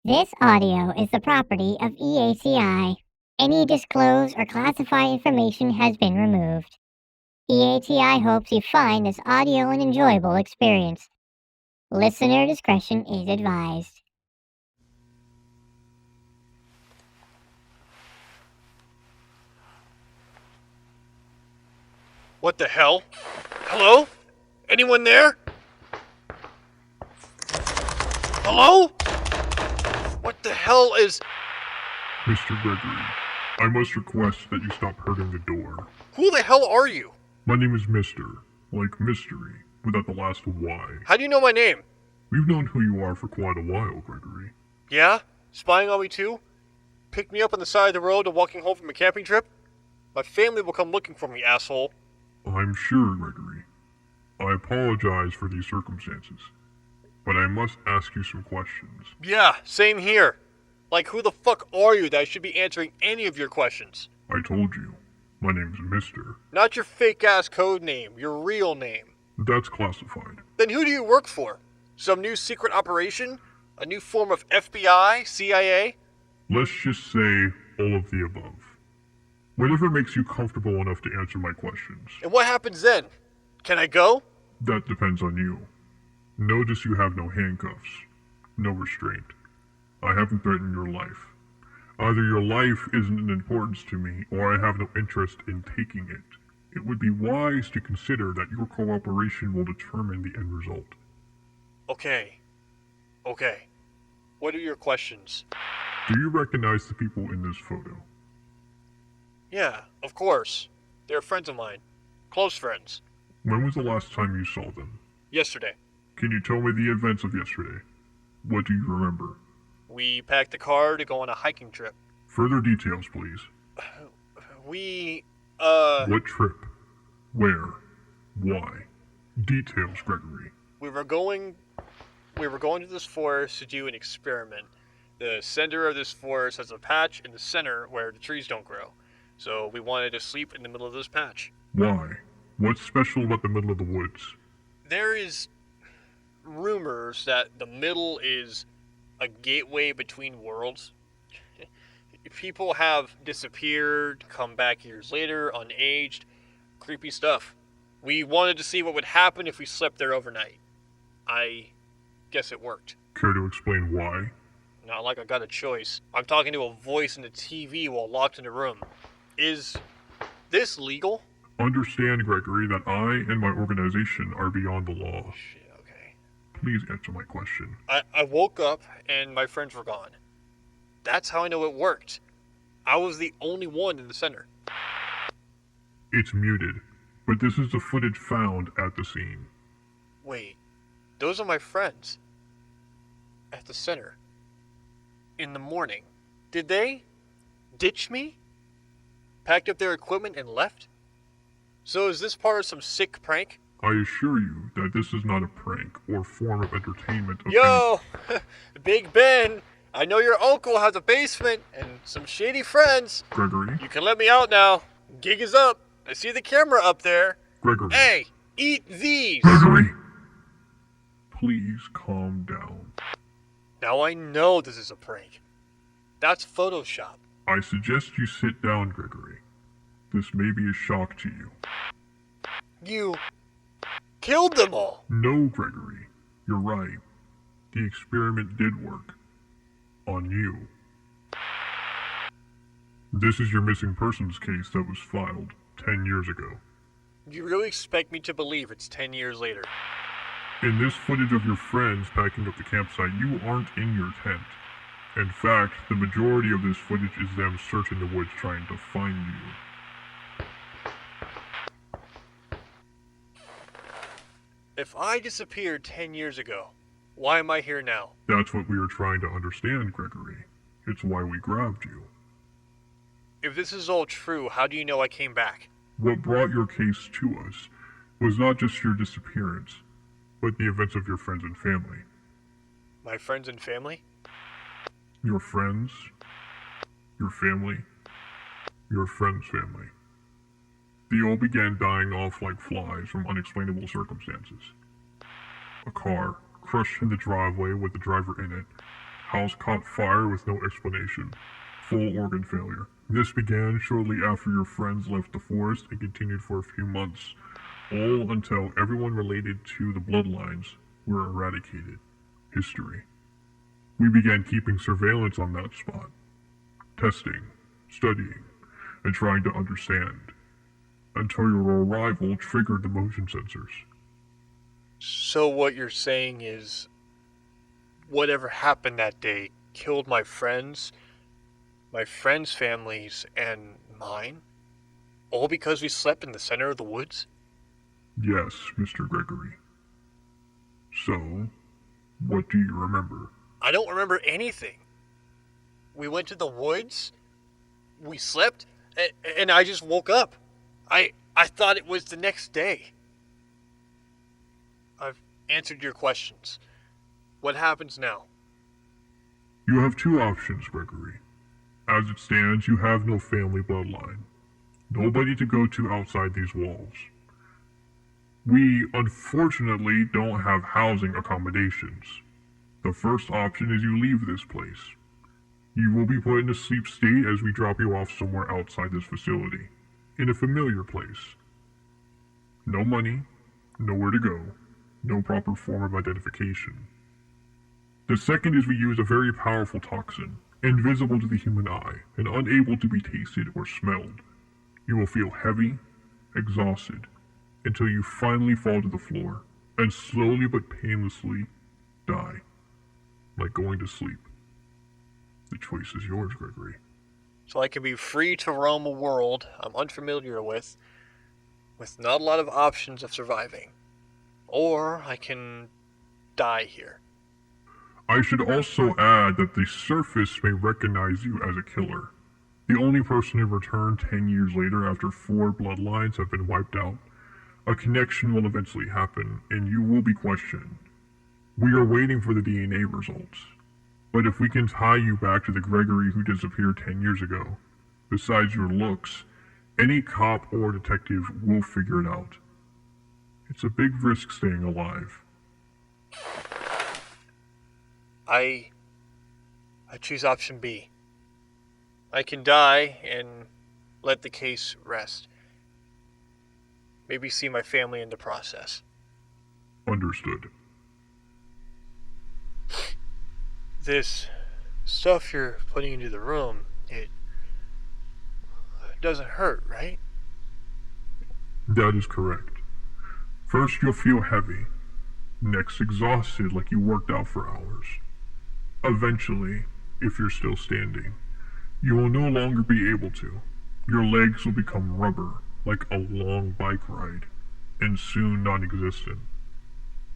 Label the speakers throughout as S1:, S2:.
S1: This audio is the property of E.A.T.I. Any disclosed or classified information has been removed. E.A.T.I. hopes you find this audio an enjoyable experience. Listener discretion is advised.
S2: What the hell? Hello? Anyone there? Hello? What the hell is...
S3: Mr. Gregory, I must request that you stop hurting the door.
S2: Who the hell are you?
S3: My name is Mr., like mystery, without the last Y.
S2: How do you know my name?
S3: We've known who you are for quite a while, Gregory.
S2: Yeah? Spying on me too? Picked me up on the side of the road and walking home from a camping trip? My family will come looking for me, asshole.
S3: I'm sure, Gregory. I apologize for these circumstances, but I must ask you some questions.
S2: Yeah, same here. Like, who the fuck are you that I should be answering any of your questions?
S3: I told you, my name's Mr.
S2: Not your fake-ass code name, your real name.
S3: That's classified.
S2: Then who do you work for? Some new secret operation? A new form of FBI, CIA?
S3: Let's just say all of the above. Whatever makes you comfortable enough to answer my questions.
S2: And what happens then? Can I go?
S3: That depends on you. Notice you have no handcuffs, no restraint. I haven't threatened your life. Either your life isn't an importance to me, or I have no interest in taking it. It would be wise to consider that your cooperation will determine the end result.
S2: Okay. What are your questions?
S3: Do you recognize the people in this photo?
S2: Yeah, of course. They're friends of mine. Close friends.
S3: When was the last time you saw them?
S2: Yesterday.
S3: Can you tell me the events of yesterday? What do you remember?
S2: We packed a car to go on a hiking trip.
S3: Further details, please.
S2: What
S3: trip? Where? Why? Details, Gregory.
S2: We were going to this forest to do an experiment. The center of this forest has a patch in the center where the trees don't grow. So we wanted to sleep in the middle of this patch.
S3: Why? What's special about the middle of the woods?
S2: There is rumors that the middle is a gateway between worlds. People have disappeared, come back years later, unaged. Creepy stuff. We wanted to see what would happen if we slept there overnight. I guess it worked.
S3: Care to explain why?
S2: Not like I got a choice. I'm talking to a voice in the TV while locked in a room. Is this legal?
S3: Understand, Gregory, that I and my organization are beyond the law.
S2: Shit, okay.
S3: Please answer my question.
S2: I woke up and my friends were gone. That's how I know it worked. I was the only one in the center.
S3: It's muted, but this is the footage found at the scene.
S2: Wait, those are my friends. At the center. In the morning. Did they ditch me? Packed up their equipment and left? So is this part of some sick prank?
S3: I assure you that this is not a prank or form of entertainment of
S2: Yo! Big Ben! I know your uncle has a basement and some shady friends.
S3: Gregory?
S2: You can let me out now. Gig is up. I see the camera up there.
S3: Gregory.
S2: Hey, eat these!
S3: Gregory! Please calm down.
S2: Now I know this is a prank. That's Photoshop.
S3: I suggest you sit down, Gregory. This may be a shock to you.
S2: You killed them all.
S3: No, Gregory. You're right. The experiment did work. On you. This is your missing persons case that was filed 10 years ago.
S2: You really expect me to believe it's 10 years later?
S3: In this footage of your friends packing up the campsite, you aren't in your tent. In fact, the majority of this footage is them searching the woods trying to find you.
S2: If I disappeared 10 years ago, why am I here now?
S3: That's what we are trying to understand, Gregory. It's why we grabbed you.
S2: If this is all true, how do you know I came back?
S3: What brought your case to us was not just your disappearance, but the events of your friends and family.
S2: My friends and family?
S3: Your friends, your family, your friend's family. They all began dying off like flies from unexplainable circumstances. A car crushed in the driveway with the driver in it, House caught fire with no explanation. Full organ failure. This began shortly after your friends left the forest and continued for a few months, all until everyone related to the bloodlines were eradicated. History. We began keeping surveillance on that spot, testing, studying, and trying to understand, until your arrival triggered the motion sensors.
S2: So what you're saying is, whatever happened that day killed my friends' families, and mine? All because we slept in the center of the woods?
S3: Yes, Mr. Gregory. So, what do you remember?
S2: I don't remember anything. We went to the woods, we slept, and I just woke up. I thought it was the next day. I've answered your questions. What happens now?
S3: You have two options, Gregory. As it stands, you have no family bloodline. Nobody to go to outside these walls. We, unfortunately, don't have housing accommodations. The first option is you leave this place. You will be put in a sleep state as we drop you off somewhere outside this facility, in a familiar place. No money, nowhere to go, no proper form of identification. The second is we use a very powerful toxin, invisible to the human eye and unable to be tasted or smelled. You will feel heavy, exhausted, until you finally fall to the floor and slowly but painlessly die, like going to sleep. The choice is yours, Gregory.
S2: So I can be free to roam a world I'm unfamiliar with not a lot of options of surviving. Or I can die here.
S3: I should also add that the surface may recognize you as a killer. The only person to return 10 years later after 4 bloodlines have been wiped out. A connection will eventually happen, and you will be questioned. We are waiting for the DNA results. But if we can tie you back to the Gregory who disappeared 10 years ago, besides your looks, any cop or detective will figure it out. It's a big risk staying alive.
S2: I choose option B. I can die and let the case rest. Maybe see my family in the process.
S3: Understood.
S2: This stuff you're putting into the room, it doesn't hurt, right?
S3: That is correct. First you'll feel heavy, next exhausted like you worked out for hours. Eventually, if you're still standing, you will no longer be able to. Your legs will become rubber, like a long bike ride, and soon non-existent.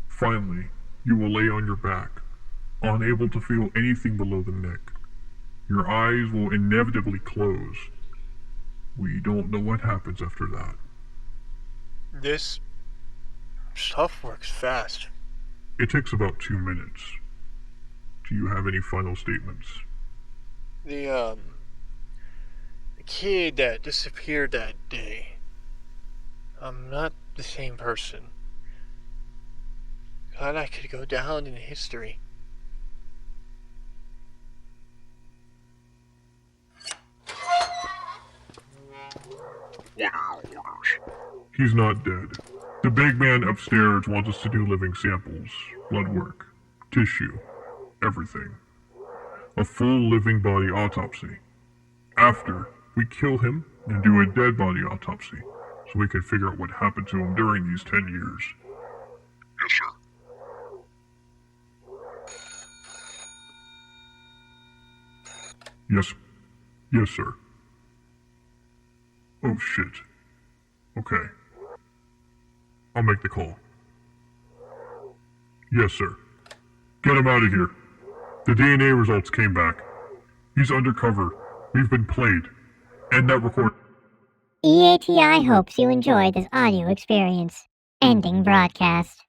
S3: Finally, you will lay on your back, unable to feel anything below the neck. Your eyes will inevitably close. We don't know what happens after that.
S2: This stuff works fast.
S3: It takes about 2 minutes. Do you have any final statements?
S2: The kid that disappeared that day. I'm not the same person. God, I could go down in history.
S3: He's not dead. The big man upstairs wants us to do living samples, blood work, tissue, everything. A full living body autopsy. After, we kill him and do a dead body autopsy, so we can figure out what happened to him during these 10 years. Yes, sir. Yes, sir. Oh, shit. Okay. I'll make the call. Yes, sir. Get him out of here. The DNA results came back. He's undercover. We've been played. End that recording.
S1: EATI hopes you enjoyed this audio experience. Ending broadcast.